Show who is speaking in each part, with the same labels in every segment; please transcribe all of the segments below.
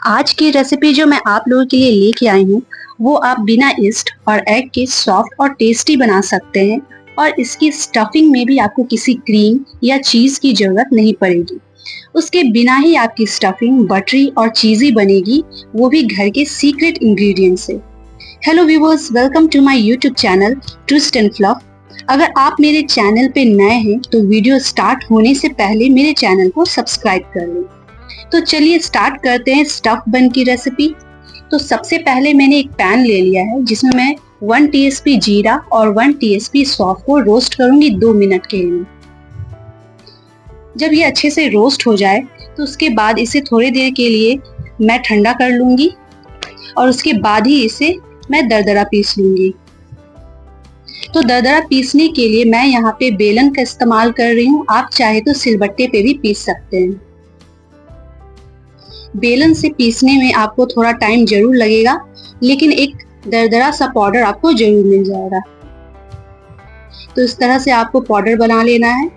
Speaker 1: आज की रेसिपी जो मैं आप लोगों के लिए लेके आई हूँ वो आप बिना ईस्ट और एग के सॉफ्ट और टेस्टी बना सकते हैं और इसकी स्टफिंग में भी आपको किसी क्रीम या चीज की जरूरत नहीं पड़ेगी। उसके बिना ही आपकी स्टफिंग बटरी और चीजी बनेगी, वो भी घर के सीक्रेट इंग्रेडिएंट से। Hello viewers, welcome to my YouTube channel twist and fluff. अगर आप मेरे चैनल पे नए हैं तो वीडियो स्टार्ट होने से पहले मेरे चैनल को सब्सक्राइब कर लें। तो चलिए स्टार्ट करते हैं स्टफ बन की रेसिपी। तो सबसे पहले मैंने एक पैन ले लिया है जिसमें मैं 1 टीएसपी जीरा और 1 टीएसपी सौंफ को रोस्ट करूंगी 2 मिनट के लिए। जब ये अच्छे से रोस्ट हो जाए तो उसके बाद इसे थोड़ी देर के लिए मैं ठंडा कर लूंगी और उसके बाद ही इसे मैं दरदरा पीस लूंगी। तो दरदरा पीसने के लिए मैं यहाँ पे बेलन का इस्तेमाल कर रही हूँ, आप चाहे तो सिलबट्टे पे भी पीस सकते हैं। बेलन से पीसने में आपको थोड़ा टाइम जरूर लगेगा, लेकिन एक दरदरा सा पाउडर आपको जरूर मिल जाएगा। तो इस तरह से आपको पाउडर बना लेना है।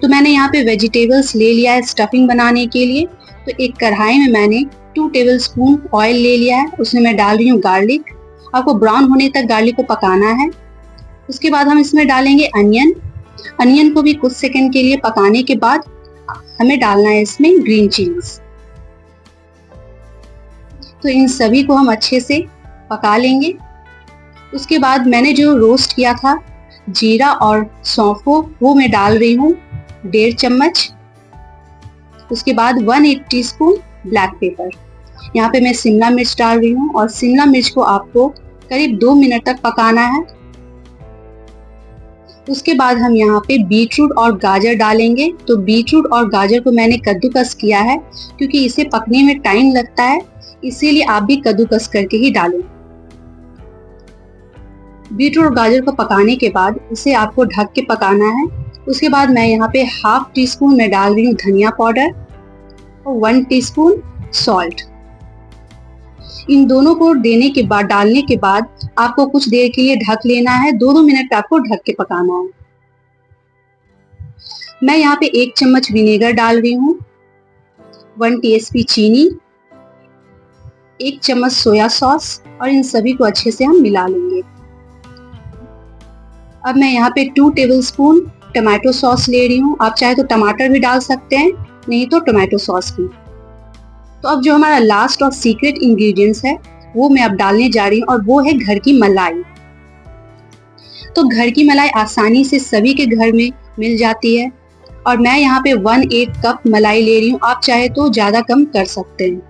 Speaker 1: तो मैंने यहाँ पे वेजिटेबल्स ले लिया है स्टफिंग बनाने के लिए। तो एक कढ़ाई में मैंने 2 टेबलस्पून ऑयल ले लिया है, उसमें मैं डाल रही हूँ गार्लिक। आपको ब्राउन होने तक गार्लिक को पकाना है। उसके बाद हम इसमें डालेंगे अनियन को भी कुछ सेकंड के लिए पकाने के बाद हमें डालना है इसमें ग्रीन चिलीज। तो इन सभी को हम अच्छे से पका लेंगे। उसके बाद मैंने जो रोस्ट किया था जीरा और सौंफ को वो मैं डाल रही हूँ 1.5 चम्मच। उसके बाद 1/8 टीस्पून ब्लैक पेपर। यहाँ पे मैं शिमला मिर्च डाल रही हूँ और शिमला मिर्च को आपको करीब 2 मिनट तक पकाना है। उसके बाद हम यहाँ पे बीटरूट और गाजर डालेंगे। तो बीटरूट और गाजर को मैंने कद्दूकस किया है क्योंकि इसे पकने में टाइम लगता है, इसीलिए आप भी कद्दूकस करके ही डालें। बीटरूट और गाजर को पकाने के बाद इसे आपको ढक के पकाना है। उसके बाद मैं यहाँ पे 1/2 टीस्पून में डाल रही हूँ धनिया पाउडर और 1 टीस्पून सॉल्ट। इन दोनों को डालने के बाद आपको कुछ देर के लिए ढक लेना है। 2-2 मिनट आपको ढक के पकाना है। मैं यहाँ पे 1 चम्मच विनेगर डाल रही हूँ, 1 टीएसपी चीनी, 1 चम्मच सोया सॉस और इन सभी को अच्छे से हम मिला लेंगे। अब मैं यहाँ पे 2 टेबलस्पून टमाटो सॉस ले रही हूँ, आप चाहे तो टमाटर भी डाल सकते हैं, नहीं तो टमाटो सॉस भी। तो अब जो हमारा लास्ट और सीक्रेट इंग्रेडिएंट्स है वो मैं अब डालने जा रही हूँ और वो है घर की मलाई। तो घर की मलाई आसानी से सभी के घर में मिल जाती है और मैं यहाँ पे 1/8 कप मलाई ले रही हूँ, आप चाहे तो ज्यादा कम कर सकते हैं।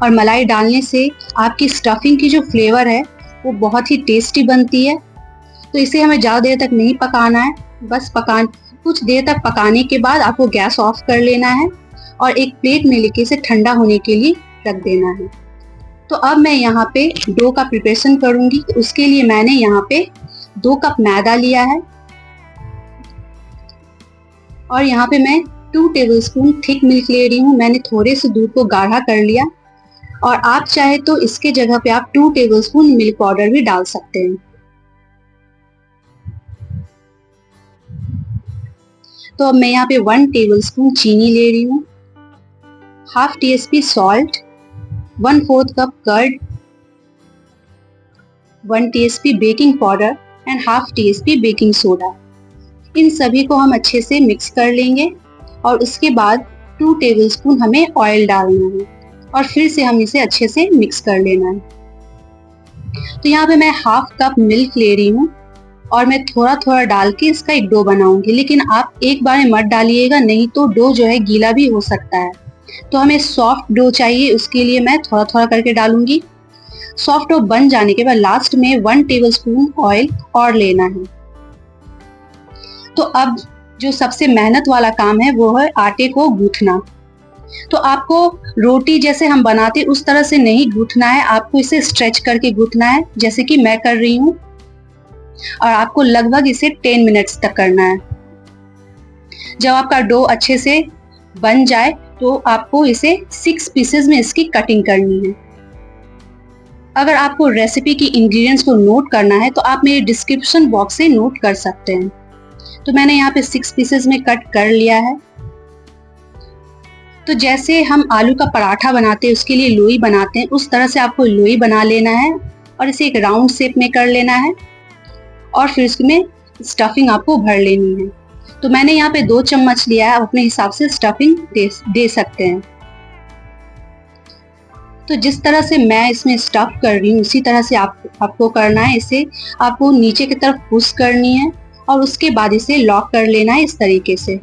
Speaker 1: और मलाई डालने से आपकी स्टफिंग की जो फ्लेवर है वो बहुत ही टेस्टी बनती है। तो इसे हमें ज्यादा देर तक नहीं पकाना है, बस कुछ देर तक पकाने के बाद आपको गैस ऑफ कर लेना है और एक प्लेट में लेके इसे ठंडा होने के लिए रख देना है। तो अब मैं यहाँ पे डो का प्रिपरेशन करूंगी। तो उसके लिए मैंने यहाँ पे 2 कप मैदा लिया है और यहाँ पे मैं 2 टेबलस्पून थिक मिल्क ले रही हूँ। मैंने थोड़े से दूध को गाढ़ा कर लिया और आप चाहे तो इसके जगह पे आप 2 टेबलस्पून मिल्क पाउडर भी डाल सकते हैं। तो अब मैं यहाँ पे 1 टेबलस्पून चीनी ले रही हूँ, 1/2 TSP salt, 1/4 cup curd, 1 TSP baking powder and 1/2 TSP baking soda. इन सभी को हम अच्छे से मिक्स कर लेंगे और उसके बाद 2 टेबलस्पून हमें ऑयल डालना है और फिर से हम इसे अच्छे से मिक्स कर लेना है। तो यहाँ पे मैं 1/2 कप मिल्क ले रही हूँ और मैं थोड़ा थोड़ा डाल के इसका एक डो बनाऊंगी, लेकिन आप एक बार में मत डालिएगा, नहीं तो डो जो है गीला भी हो सकता है। तो हमें सॉफ्ट डो चाहिए, उसके लिए मैं थोड़ा थोड़ा करके डालूंगी। सॉफ्ट डो बन जाने के बाद लास्ट में 1 टेबलस्पून ऑयल और लेना है। तो अब जो सबसे मेहनत वाला काम है वो है आटे को गूंथना। तो आपको रोटी जैसे हम बनाते उस तरह से नहीं गूंथना है, आपको इसे स्ट्रेच करके गूंथना है जैसे कि मैं कर रही हूँ और आपको लगभग इसे 10 मिनट्स तक करना है। जब आपका डो अच्छे से बन जाए तो आपको इसे 6 पीसेस में इसकी कटिंग करनी है। अगर आपको रेसिपी की इंग्रेडिएंट्स को नोट करना है तो आप मेरे डिस्क्रिप्शन बॉक्स से नोट कर सकते हैं। तो मैंने यहाँ पे 6 पीसेस में कट कर लिया है। तो तो जैसे हम आलू का पराठा बनाते हैं उसके लिए लोई बनाते हैं, उस तरह से आपको लोई बना लेना है और इसे एक राउंड शेप में कर लेना है और फिर इसमें स्टफिंग आपको भर लेनी है। तो मैंने यहाँ पे 2 चम्मच लिया है, आप अपने हिसाब से स्टफिंग दे सकते हैं। तो जिस तरह से मैं इसमें स्टफ कर रही हूँ उसी तरह से आपको करना है। इसे आपको नीचे की तरफ पुश करनी है और उसके बाद इसे लॉक कर लेना है इस तरीके से।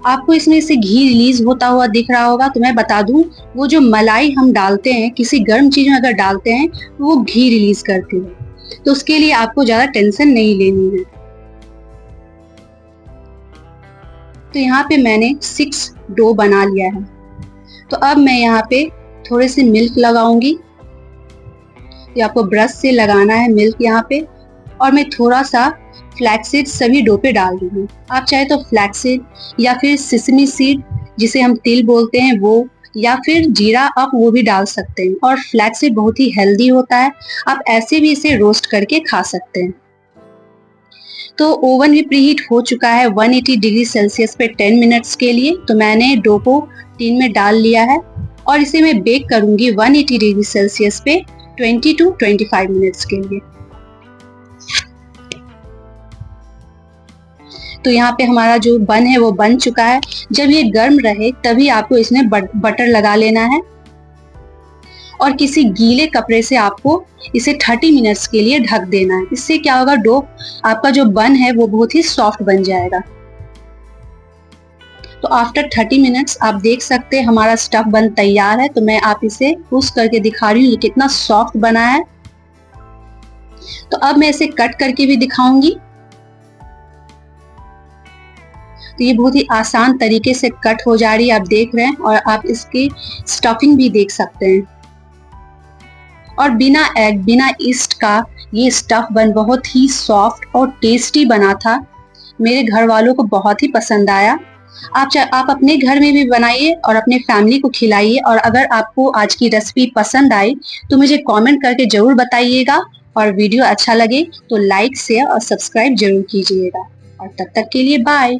Speaker 1: आपको इसमें से घी रिलीज होता हुआ दिख रहा होगा। तो मैं बता दूं, वो जो मलाई हम डालते हैं किसी गर्म चीज में अगर डालते हैं तो वो घी रिलीज करती है, तो उसके लिए आपको ज्यादा टेंशन नहीं लेनी है। तो यहाँ पे मैंने 6 डो बना लिया है। तो अब मैं यहाँ पे थोड़े से मिल्क लगाऊंगी। ये आपको ब्रश से लगाना है मिल्क यहाँ पे, और मैं थोड़ा सा फ्लैक्सीड सभी डो पे डाल दूंगी। आप चाहे तो फ्लैक्सीड या फिर सिसमी सीड जिसे हम तिल बोलते हैं वो, या फिर जीरा आप वो भी डाल सकते हैं। और फ्लैक्सीड बहुत ही हेल्दी होता है, आप ऐसे भी इसे रोस्ट करके खा सकते हैं। तो ओवन भी प्रीहीट हो चुका है 180 डिग्री सेल्सियस पे 10 मिनट्स के लिए। तो मैंने डो को टीन में डाल लिया है और इसे मैं बेक करूंगी 180 डिग्री सेल्सियस पे 20 to 25 मिनट्स के लिए। तो यहाँ पे हमारा जो बन है वो बन चुका है। जब ये गर्म रहे तभी आपको इसमें बटर लगा लेना है और किसी गीले कपड़े से आपको इसे 30 मिनट्स के लिए ढक देना है। इससे क्या होगा, डो आपका जो बन है वो बहुत ही सॉफ्ट बन जाएगा। तो आफ्टर 30 मिनट्स आप देख सकते हैं हमारा स्टफ बन तैयार है। तो मैं आप इसे पुश करके दिखा रही हूँ ये कितना सॉफ्ट बना है। तो अब मैं इसे कट करके भी दिखाऊंगी। तो ये बहुत ही आसान तरीके से कट हो जा रही है, आप देख रहे हैं, और आप इसकी स्टफिंग भी देख सकते हैं। और बिना एग बिना ईस्ट का ये स्टफ बन बहुत ही सॉफ्ट और टेस्टी बना था। मेरे घर वालों को बहुत ही पसंद आया। आप अपने घर में भी बनाइए और अपने फैमिली को खिलाइए। और अगर आपको आज की रेसिपी पसंद आई तो मुझे कमेंट करके जरूर बताइएगा, और वीडियो अच्छा लगे तो लाइक शेयर और सब्सक्राइब जरूर कीजिएगा। और तब तक के लिए बाय।